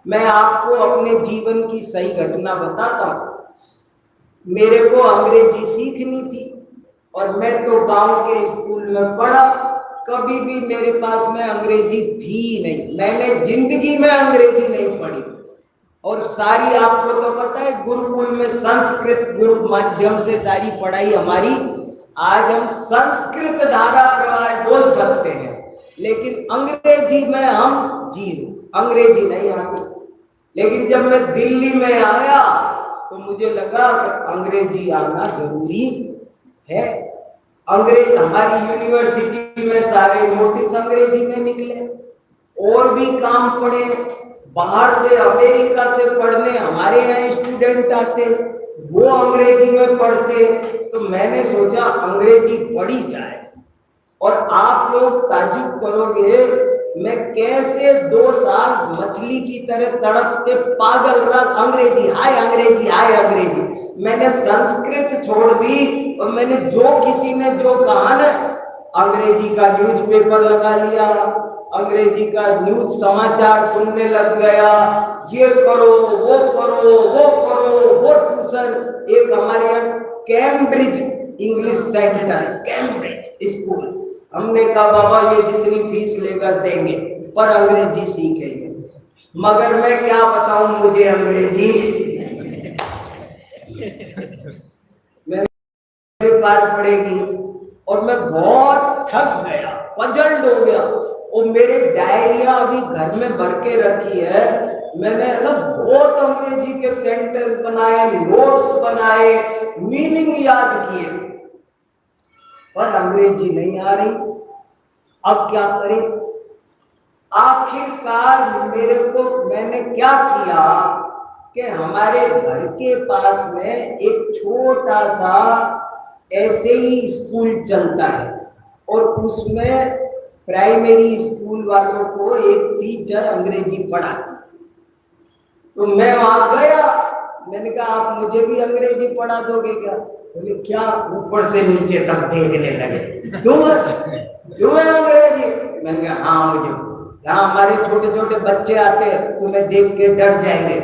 मैं आपको अपने जीवन की सही घटना बताता हूँ। मेरे को अंग्रेजी सीखनी थी और मैं तो गांव के स्कूल में पढ़ा, कभी भी मेरे पास में अंग्रेजी थी नहीं, मैंने जिंदगी में अंग्रेजी नहीं पढ़ी। और सारी आपको तो पता है गुरुकुल में संस्कृत गुरु माध्यम से सारी पढ़ाई हमारी, आज हम संस्कृत धारा प्रवाह बोल सकते हैं, लेकिन अंग्रेजी में हम जीरो, अंग्रेजी नहीं आती। लेकिन जब मैं दिल्ली में आया तो मुझे लगा कि अंग्रेजी आना जरूरी है। अंग्रेज हमारी यूनिवर्सिटी में सारे नोटिस अंग्रेजी में निकले, और भी काम पड़े, बाहर से अमेरिका से पढ़ने हमारे यहाँ स्टूडेंट आते, वो अंग्रेजी में पढ़ते, तो मैंने सोचा अंग्रेजी पढ़ी जाए। और आप लोग ताज्जुब करोगे मैं कैसे 2 साल मछली की तरह तड़पते पागल रहा, अंग्रेजी हाय अंग्रेजी हाय अंग्रेजी। मैंने संस्कृत छोड़ दी और मैंने जो किसी ने जो कहा ना, अंग्रेजी का न्यूज़पेपर लगा लिया, अंग्रेजी का न्यूज समाचार सुनने लग गया, ये करो वो करो वो करो वो ट्यूशन। एक हमारे यहाँ Cambridge English centre, Cambridge school, हमने कहा बाबा ये जितनी फीस लेगा देंगे पर अंग्रेजी सीखेंगे। मगर मैं क्या बताऊं, मुझे अंग्रेजी मेरे पास पड़ेगी, और मैं बहुत थक गया, पजल्ड हो गया। और मेरे डायरिया अभी घर में भर के रखी है, मैंने ना बहुत अंग्रेजी के सेंटेंस बनाए, नोट्स बनाए, मीनिंग याद किए, पर अंग्रेजी नहीं आ रही। अब क्या करें? आखिरकार मैंने क्या किया कि हमारे घर के पास में एक छोटा सा ऐसे ही स्कूल चलता है, और उसमें प्राइमरी स्कूल वालों को एक टीचर अंग्रेजी पढ़ाती है। तो मैं वहां गया, मैंने कहा आप मुझे भी अंग्रेजी पढ़ा दोगे क्या? बोले क्या? ऊपर से नीचे तक देखने लगे, तुम्हें अंग्रेजी? मैंने कहा हाँ मुझे। यहाँ हमारे छोटे छोटे बच्चे आते हैं, तुम्हें देख के डर जाएंगे,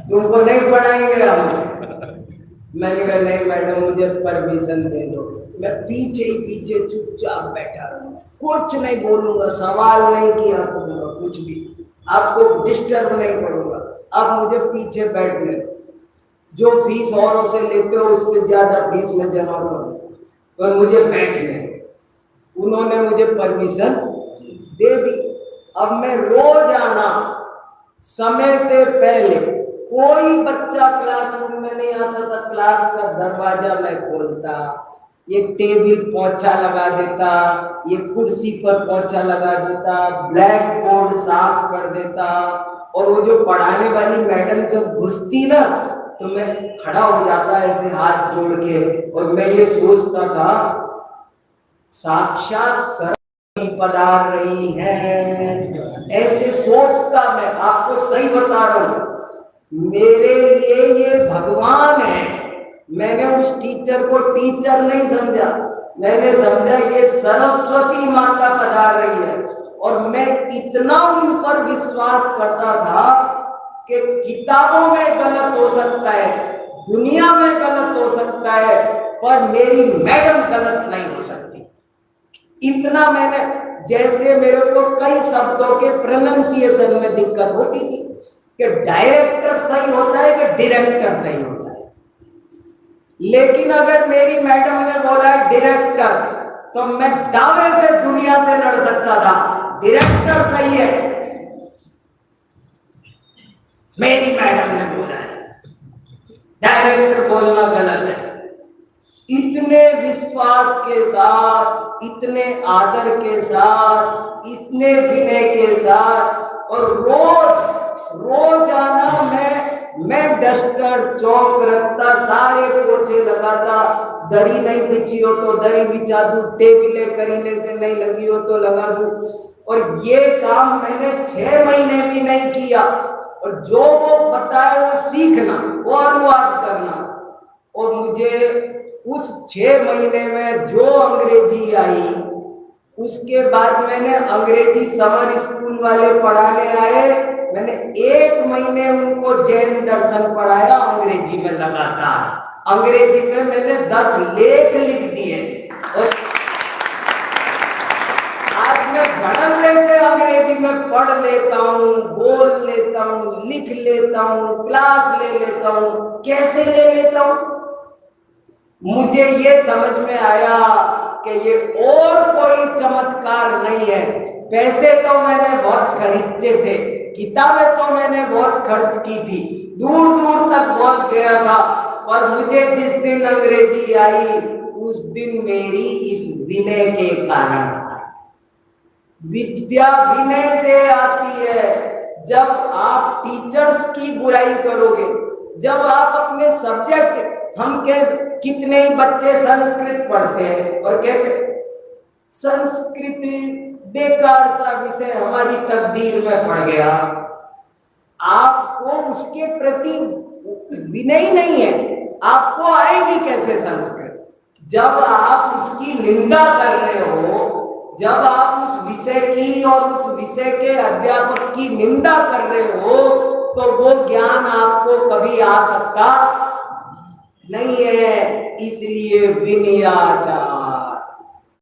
तुमको नहीं पढ़ाएंगे हम। मैंने कहा नहीं मैडम मुझे परमिशन दे दो। मैं पीछे ही पीछे चुपचाप बैठा रहूंगा, कुछ नहीं बोलूंगा, सवाल नहीं किया करूंगा, कुछ भी आपको डिस्टर्ब नहीं करूंगा, आप मुझे पीछे बैठने दो, जो फीस औरों से लेते हो उससे ज्यादा फीस में जमा करूंगा, पर मुझे बैठने दो। उन्होंने मुझे परमिशन दे दी। अब मैं रोज आना, समय से पहले, कोई बच्चा क्लासरूम में नहीं आता था, क्लास का दरवाजा मैं खोलता, ये टेबल पोछा लगा देता, ये कुर्सी पर पोछा लगा देता, ब्लैक बोर्ड साफ कर देता, और वो जो पढ़ाने वाली मैडम जब घुसती ना तो मैं खड़ा हो जाता ऐसे हाथ जोड़ के, और मैं ये सोचता था साक्षात सरस्वती पधार रही है, ऐसे सोचता। मैं आपको सही बता रहा हूं, मेरे लिए ये भगवान है। मैंने उस टीचर को टीचर नहीं समझा, मैंने समझा ये सरस्वती माता पधार रही है। और मैं इतना उन पर विश्वास करता था कि किताबों में गलत हो सकता है, दुनिया में गलत हो सकता है, पर मेरी मैडम गलत नहीं हो सकती। इतना मैंने, जैसे मेरे को कई शब्दों के प्रोनाउंसिएशन में दिक्कत होती थी कि डायरेक्टर सही होता है कि डायरेक्टर सही होता है, लेकिन अगर मेरी मैडम ने बोला डायरेक्टर तो मैं दावे से दुनिया से लड़ सकता था, डायरेक्टर सही है, मेरी मैडम ने बोला है, डायरेक्टर बोलना गलत है। इतने विश्वास के साथ, इतने आदर के साथ, इतने विनय के साथ, और रोजाना मैं डस्टर चौक रखता, सारे पोछे लगाता, दरी नहीं बिछी हो तो दरी बिछा दूं, टेबलें करीने से नहीं लगी हो तो लगा दूं। और ये काम मैंने 6 महीने भी नहीं किया, और जो वो बताए वो सीखना, वो अनुवाद करना। और मुझे उस 6 महीने में जो अंग्रेजी आई, उसके बाद मैंने अंग्रेजी समर स्कूल वाले पढ़ाने आए, मैंने 1 महीने उनको जैन दर्शन पढ़ाया अंग्रेजी में लगातार। अंग्रेजी में मैंने 10 लेख लिख दिए और आज मैं धड़ल्ले से अंग्रेजी में पढ़ लेता हूँ, बोल लेता हूँ, लिख लेता हूँ, क्लास ले लेता हूँ। कैसे ले लेता हूँ? मुझे ये समझ में आया कि ये और कोई चमत्कार नहीं है। पैसे तो मैंने बहुत खरीदे थे, किताबें तो मैंने बहुत खर्च की थी, दूर दूर तक बहुत गया था, और मुझे जिस दिन अंग्रेजी आई उस दिन मेरी इस विनय के कारण आई। विद्या विनय से आती है। जब आप टीचर्स की बुराई करोगे, जब आप अपने सब्जेक्ट, हम कितने ही बच्चे संस्कृत पढ़ते हैं और कहते संस्कृत बेकार सा विषय हमारी तकदीर में पड़ गया। आपको उसके प्रति विनय नहीं है, आपको आएगी कैसे संस्कृत? जब आप उसकी निंदा कर रहे हो, जब आप उस विषय की और उस विषय के अध्यापक की निंदा कर रहे हो, तो वो ज्ञान आपको कभी आ सकता नहीं है। इसलिए विनयाचार,